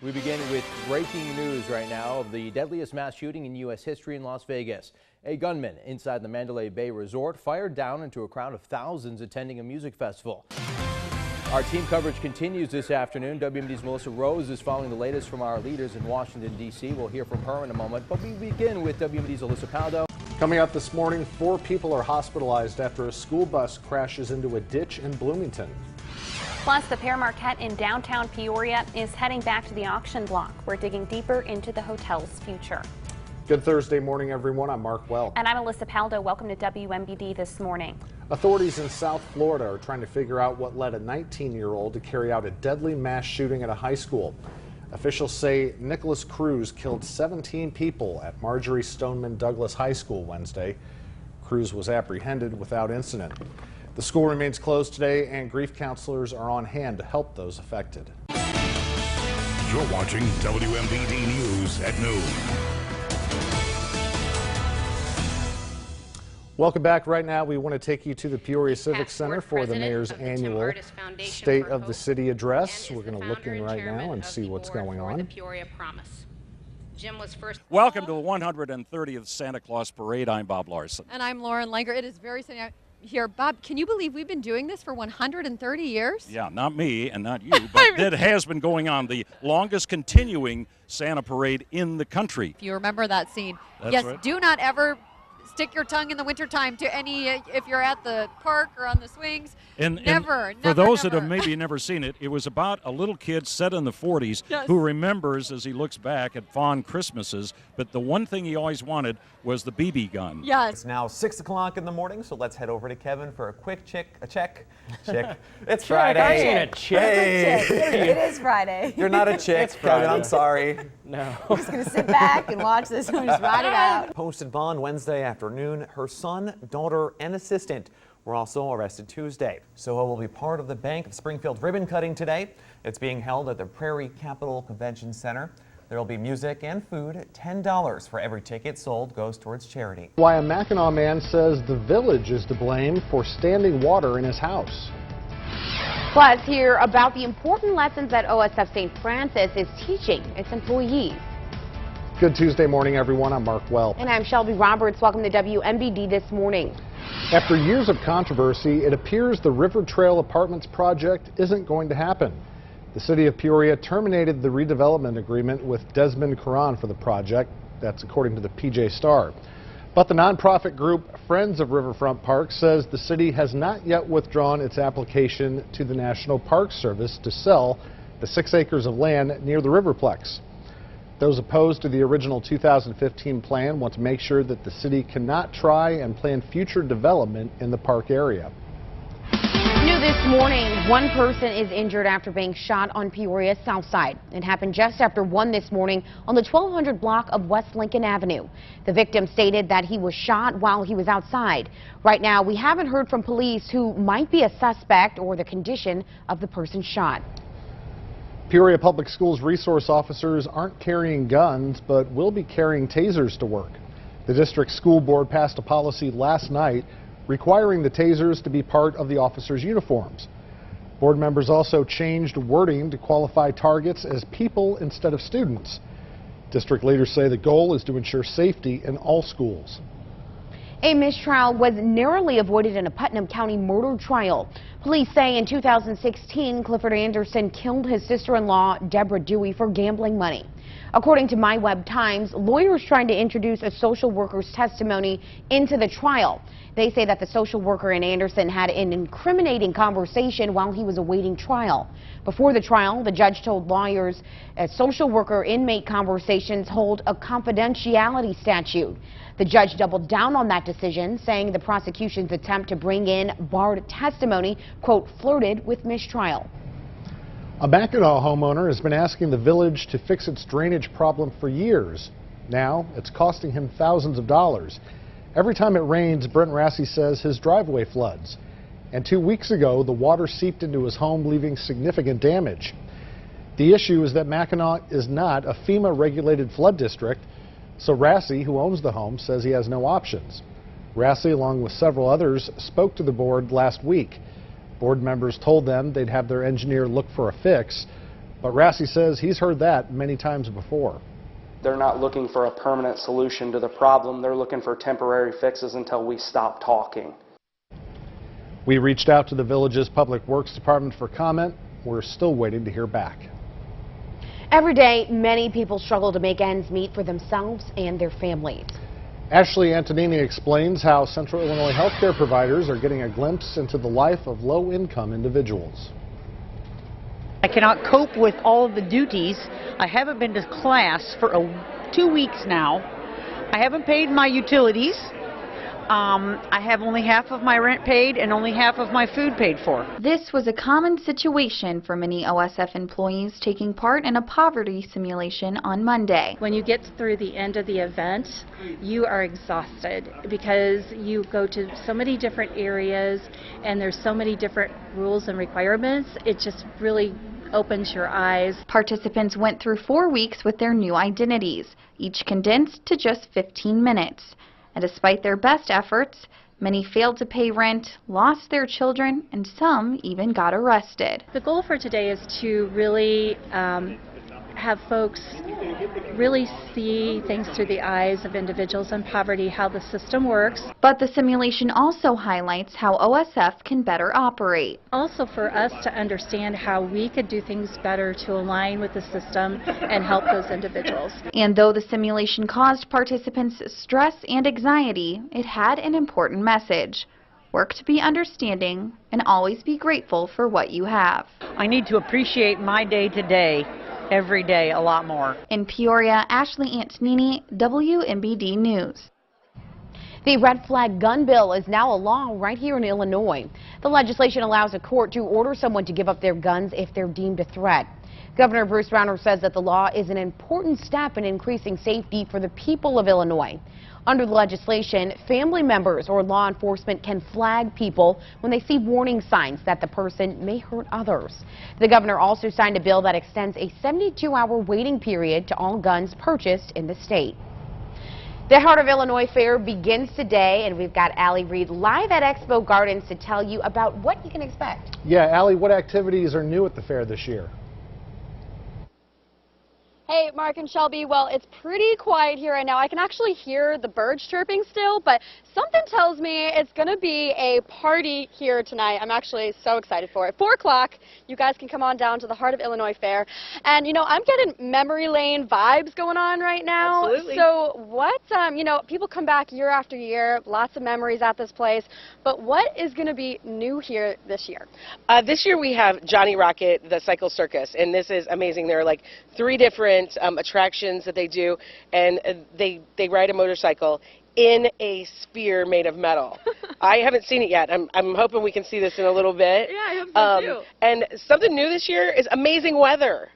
We begin with breaking news right now of the deadliest mass shooting in U.S. history in Las Vegas. A gunman inside the Mandalay Bay Resort fired down into a crowd of thousands attending a music festival. Our team coverage continues this afternoon. WMD's Melissa Rose is following the latest from our leaders in Washington, D.C. We'll hear from her in a moment, but we begin with WMD's Alyssa Paldo. Coming up this morning, 4 people are hospitalized after a school bus crashes into a ditch in Bloomington. Plus, the Pear Marquette in downtown Peoria is heading back to the auction block. We're digging deeper into the hotel's future. Good Thursday morning, everyone. I'm Mark Well. And I'm Alyssa Paldo. Welcome to WMBD this morning. Authorities in South Florida are trying to figure out what led a 19-year-old to carry out a deadly mass shooting at a high school. Officials say Nicholas Cruz killed 17 people at Marjorie Stoneman Douglas High School Wednesday. Cruz was apprehended without incident. The school remains closed today, and grief counselors are on hand to help those affected. You're watching WMBD News at noon. Welcome back. Right now, we want to take you to the Peoria Civic Center for the mayor's annual State of the City address. We're going to look in right now and see what's going on. Welcome to the 130th Santa Claus Parade. I'm Bob Larson. And I'm Lauren Langer. It is very sunny out here. Bob, can you believe we've been doing this for 130 years? Yeah, not me and not you, but it has been going on. The longest continuing Santa Parade in the country. If you remember that scene. That's yes, right. Do not ever stick your tongue in the wintertime to any, if you're at the park or on the swings. Never. For those that have maybe never seen it, it was about a little kid set in the 40s who remembers as he looks back at fond Christmases, but the one thing he always wanted was the BB gun. Yes. It's now 6 o'clock in the morning, so let's head over to Kevin for a quick check. It's Friday. A chick. Hey. It is Friday. You're not a chick, Kevin. I'm sorry. No. I'm just going to sit back and watch this one, just ride it out. Posted bond Wednesday afternoon. Her son, daughter, and assistant were also arrested Tuesday. Soho will be part of the Bank of Springfield ribbon cutting today. It's being held at the Prairie Capitol Convention Center. There will be music and food. $10 for every ticket sold goes towards charity. Why a Mackinac man says the village is to blame for standing water in his house. Plus, hear about the important lessons that OSF St. Francis is teaching its employees. Good Tuesday morning, everyone. I'm Mark Well. And I'm Shelby Roberts. Welcome to WMBD This Morning. After years of controversy, it appears the River Trail Apartments project isn't going to happen. The city of Peoria terminated the redevelopment agreement with Desmond Curran for the project. That's according to the PJ Star. But the nonprofit group Friends of Riverfront Park says the city has not yet withdrawn its application to the National Park Service to sell the 6 acres of land near the Riverplex. Those opposed to the original 2015 plan want to make sure that the city cannot try and plan future development in the park area. New this morning, one person is injured after being shot on Peoria's south side. It happened just after 1 this morning on the 1200 block of West Lincoln Avenue. The victim stated that he was shot while he was outside. Right now, we haven't heard from police who might be a suspect or the condition of the person shot. Peoria Public Schools resource officers aren't carrying guns, but will be carrying tasers to work. The district school board passed a policy last night requiring the tasers to be part of the officers' uniforms. Board members also changed wording to qualify targets as people instead of students. District leaders say the goal is to ensure safety in all schools. A mistrial was narrowly avoided in a Putnam County murder trial. Police say in 2016, Clifford Anderson killed his sister-in-law, Deborah Dewey, for gambling money. According to MyWeb Times, lawyers trying to introduce a social worker's testimony into the trial. They say that the social worker and Anderson had an incriminating conversation while he was awaiting trial. Before the trial, the judge told lawyers social worker-inmate conversations hold a confidentiality statute. The judge doubled down on that decision, saying the prosecution's attempt to bring in barred testimony, quote, flirted with mistrial. A Mackinac homeowner has been asking the village to fix its drainage problem for years. Now it's costing him thousands of dollars. Every time it rains, Brent Rassi says his driveway floods. And 2 weeks ago, the water seeped into his home, leaving significant damage. The issue is that Mackinac is not a FEMA-regulated flood district, so Rassi, who owns the home, says he has no options. Rassi, along with several others, spoke to the board last week. Board members told them they'd have their engineer look for a fix, But Rassi says he's heard that many times before. They're not looking for a permanent solution to the problem. They're looking for temporary fixes until we stop talking. We reached out to the village's Public Works Department for comment. We're still waiting to hear back. Every day, many people struggle to make ends meet for themselves and their families. Ashley Antonini explains how Central Illinois healthcare providers are getting a glimpse into the life of low-income individuals. I cannot cope with all of the duties. I haven't been to class for 2 weeks now. I haven't paid my utilities. I have only half of my rent paid and only half of my food paid for. This was a common situation for many OSF employees taking part in a poverty simulation on Monday. When you get through the end of the event, you are exhausted because you go to so many different areas and there's so many different rules and requirements. It just really opens your eyes. Participants went through 4 weeks with their new identities, each condensed to just 15 minutes. And despite their best efforts, many failed to pay rent, lost their children, and some even got arrested. The goal for today is to really have folks really see things through the eyes of individuals in poverty, how the system works. But the simulation also highlights how OSF can better operate. Also for us to understand how we could do things better to align with the system and help those individuals. And though the simulation caused participants stress and anxiety, it had an important message. Work to be understanding and always be grateful for what you have. I need to appreciate my day to day. Every day a lot more. In Peoria, Ashley Antonini, WMBD News. The red flag gun bill is now a law right here in Illinois. The legislation allows a court to order someone to give up their guns if they're deemed a threat. Governor Bruce Rauner says that the law is an important step in increasing safety for the people of Illinois. Under the legislation, family members or law enforcement can flag people when they see warning signs that the person may hurt others. The governor also signed a bill that extends a 72-hour waiting period to all guns purchased in the state. The Heart of Illinois Fair begins today, and we've got Allie Reed live at Expo Gardens to tell you about what you can expect. Yeah, Allie, what activities are new at the fair this year? Hey, Mark and Shelby, well, it's pretty quiet here right now. I can actually hear the birds chirping still, but something tells me it's going to be a party here tonight. I'm actually so excited for it. 4 o'clock, you guys can come on down to the Heart of Illinois Fair. And, you know, I'm getting memory lane vibes going on right now. Absolutely. So what, you know, people come back year after year, lots of memories at this place. But what is going to be new here this year? This year we have Johnny Rocket, the Cycle Circus, and this is amazing. There are like 3 different attractions that they do, and they ride a motorcycle in a sphere made of metal. I haven't seen it yet. I'm hoping we can see this in a little bit. Yeah, I hope so too. And something new this year is amazing weather.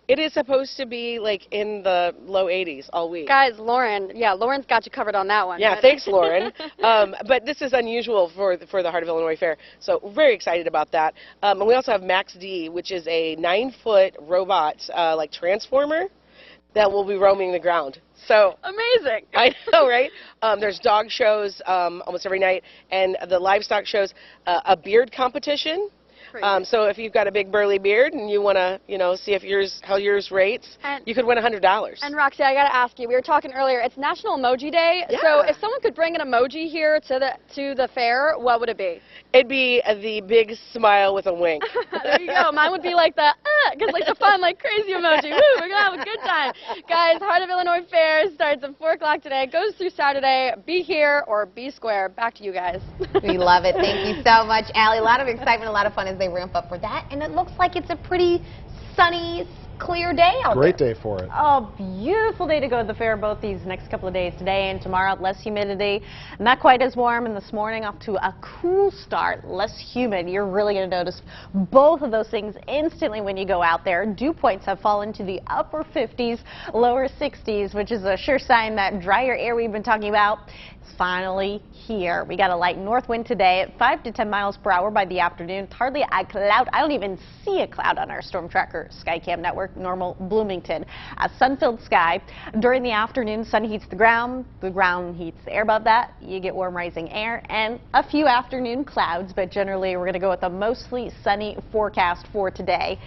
It is supposed to be like in the low 80s all week. Guys, Lauren's got you covered on that one. Yeah, thanks, Lauren. But this is unusual for the Heart of Illinois Fair, so we're very excited about that. And we also have Max D, which is a 9-foot robot like transformer that will be roaming the ground. So amazing. I know, right? There's dog shows almost every night, and the livestock shows, a beard competition. So if you've got a big burly beard and you want to, you know, see if how yours rates, you could win $100. And Roxy, I got to ask you, we were talking earlier, it's National Emoji Day. Yeah. So if someone could bring an emoji here to the fair, what would it be? It'd be the big smile with a wink. There you go. Mine would be like the, because like the fun, like crazy emoji. Woo, we're going to have a good time. Guys, Heart of Illinois Fair starts at 4 o'clock today. Goes through Saturday. Be here or be square. Back to you guys. We love it. Thank you so much, Allie. A lot of excitement, a lot of fun as they ramp up for that. And it looks like it's a pretty sunny, clear day out there. Great day for it. Oh, beautiful day to go to the fair both these next couple of days, today and tomorrow. Less humidity, not quite as warm, and this morning off to a cool start, less humid. You're really going to notice both of those things instantly when you go out there. Dew points have fallen to the upper 50s, lower 60s, which is a sure sign that drier air we've been talking about finally here. We got a light north wind today at 5 to 10 miles per hour by the afternoon. It's hardly a cloud. I don't even see a cloud on our Storm Tracker Skycam network. Normal Bloomington. A sun-filled sky. During the afternoon, sun heats the ground heats the air above that. You get warm rising air and a few afternoon clouds, but generally we're going to go with a mostly sunny forecast for today.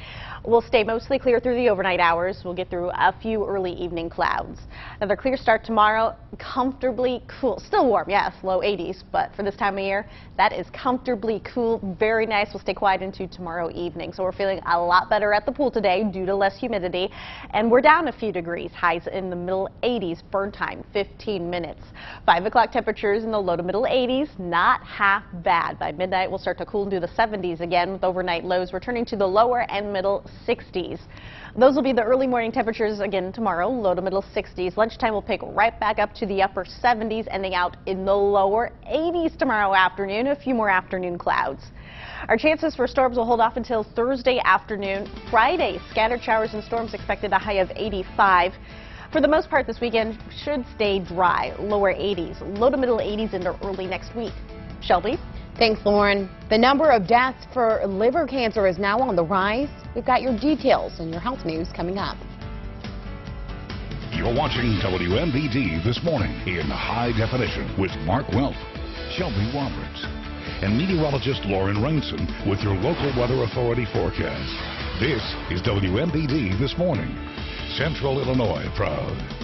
We'll stay mostly clear through the overnight hours. We'll get through a few early evening clouds. Another clear start tomorrow, comfortably cool. Still warm, yes, low 80s, but for this time of year, that is comfortably cool. Very nice. We'll stay quiet into tomorrow evening. So we're feeling a lot better at the pool today due to less humidity. And we're down a few degrees. Highs in the middle 80s. Burn time, 15 minutes. 5 o'clock temperatures in the low to middle 80s. Not half bad. By midnight, we'll start to cool into the 70s again, with overnight lows returning to the lower and middle 60s. Those will be the early morning temperatures again tomorrow, low to middle 60s. Lunchtime will pick right back up to the upper 70s, ending out in the lower 80s tomorrow afternoon. A few more afternoon clouds. Our chances for storms will hold off until Thursday afternoon. Friday, scattered showers and storms expected, a high of 85. For the most part this weekend should stay dry, lower 80s, low to middle 80s into early next week. Shelby? Thanks, Lauren. The number of deaths for liver cancer is now on the rise. We've got your details and your health news coming up. You're watching WMBD This Morning in high definition with Mark Welp, Shelby Roberts, and meteorologist Lauren Rainson with your local weather authority forecast. This is WMBD This Morning. Central Illinois proud.